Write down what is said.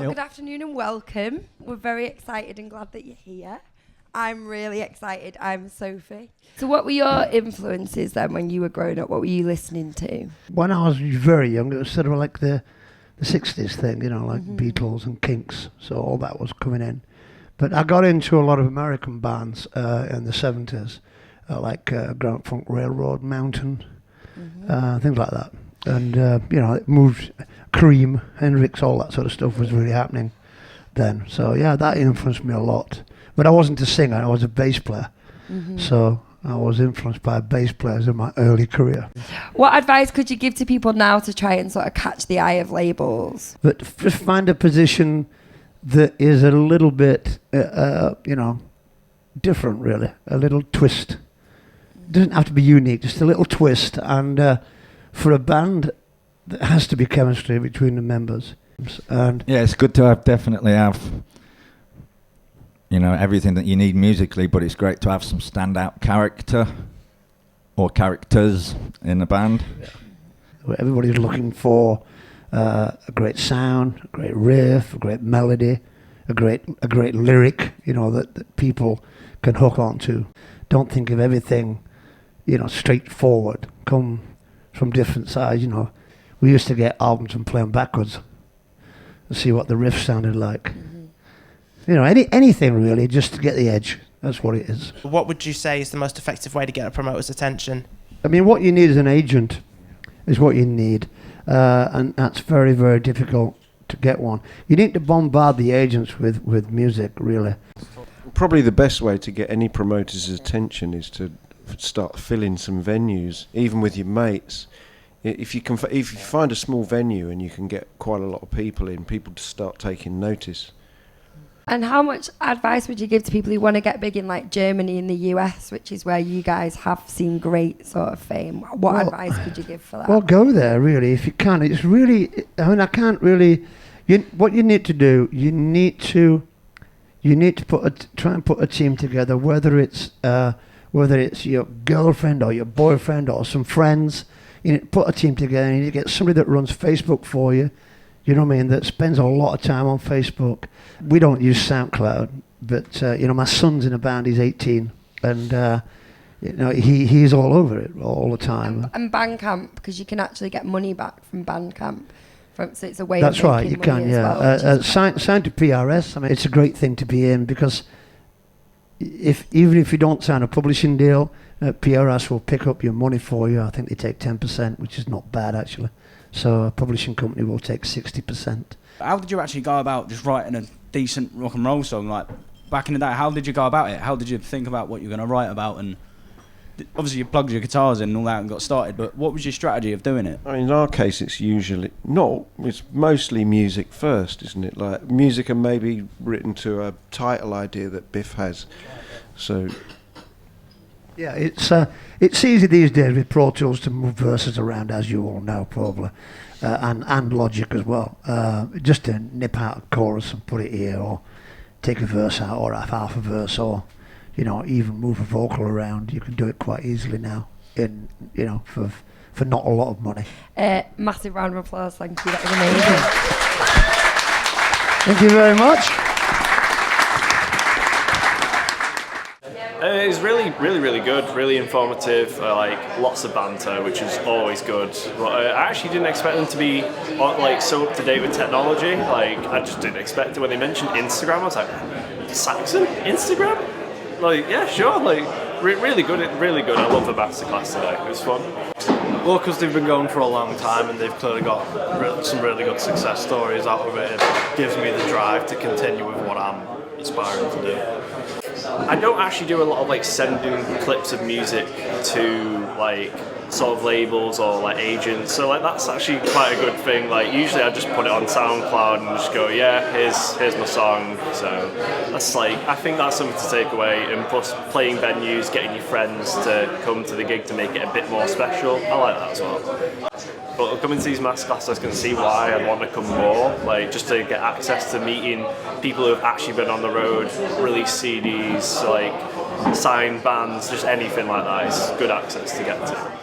good afternoon and welcome. We're very excited and glad that you're here. I'm really excited. I'm Sophie. So what were your influences then when you were growing up? What were you listening to? When I was very young, it was sort of like the 60s thing, you know, like Beatles and Kinks. So all that was coming in. But I got into a lot of American bands in the 70s, like Grand Funk Railroad, Mountain, things like that. And, you know, it moved, Cream, Hendrix, all that sort of stuff was really happening then. So, yeah, that influenced me a lot. But I wasn't a singer, I was a bass player. So I was influenced by bass players in my early career. What advice could you give to people now to try and sort of catch the eye of labels? But just find a position that is a little bit, you know, different, really. A little twist. It doesn't have to be unique, just a little twist. And for a band, there has to be chemistry between the members. And yeah, it's good to definitely have, you know, everything that you need musically, but it's great to have some standout character or characters in the band. Everybody's looking for a great sound, a great riff, a great melody, a great lyric, you know, that people can hook onto. Don't think of everything, you know, straightforward. Come from different sides, you know. We used to get albums and play them backwards and see what the riff sounded like. You know, anything really, just to get the edge. That's what it is. What would you say is the most effective way to get a promoter's attention? I mean, what you need is an agent, is what you need. And that's very, very difficult to get one. You need to bombard the agents with music, really. Probably the best way to get any promoter's attention is to start filling some venues, even with your mates. If you find a small venue and you can get quite a lot of people in, people to start taking notice. And how much advice would you give to people who want to get big in like Germany and the US, which is where you guys have seen great sort of fame? What advice could you give for that? Well, go there, really, if you can. It's really, I mean, I can't really, what you need to do, you need to try and put a team together, whether it's your girlfriend or your boyfriend or some friends. You need to put a team together, and you need to get somebody that runs Facebook for you. You know what I mean? That spends a lot of time on Facebook. We don't use SoundCloud, but you know, my son's in a band. He's 18, and you know, he's all over it all the time. And Bandcamp, because you can actually get money back from Bandcamp. So it's a way. That's of right. You can, yeah. Sign to PRS. I mean, it's a great thing to be in, because even if you don't sign a publishing deal, PRS will pick up your money for you. I think they take 10%, which is not bad actually. So a publishing company will take 60%. How did you actually go about just writing a decent rock and roll song? Like back in the day, how did you go about it? How did you think about what you're going to write about? And obviously you plugged your guitars in and all that and got started, but what was your strategy of doing it? I mean, in our case, it's mostly music first, isn't it? Like music and maybe written to a title idea that Biff has. So yeah, it's easy these days with Pro Tools to move verses around, as you all know, probably, and Logic as well. Just to nip out a chorus and put it here, or take a verse out, or half a verse, or you know, even move a vocal around. You can do it quite easily now, you know, for not a lot of money. Massive round of applause, thank you. That was amazing. Thank you very much. It was really good, really informative, like lots of banter, which is always good. But I actually didn't expect them to be like so up to date with technology. Like I just didn't expect it. When they mentioned Instagram, I was like, Saxon? Instagram? Like, yeah, sure. Like really good. I love the masterclass today. It was fun. Well, because they've been going for a long time and they've clearly got some really good success stories out of it. It gives me the drive to continue with what I'm aspiring to do. I don't actually do a lot of like sending clips of music to like sort of labels or like agents, so like that's actually quite a good thing. Like usually I just put it on SoundCloud and just go, yeah, here's my song. So that's like, I think that's something to take away. And plus playing venues, getting your friends to come to the gig to make it a bit more special, I like that as well. But coming to these masterclasses, I can see why I'd want to come more, like just to get access to meeting people who have actually been on the road, release CDs, like signed bands, just anything like that. It's good access to get to.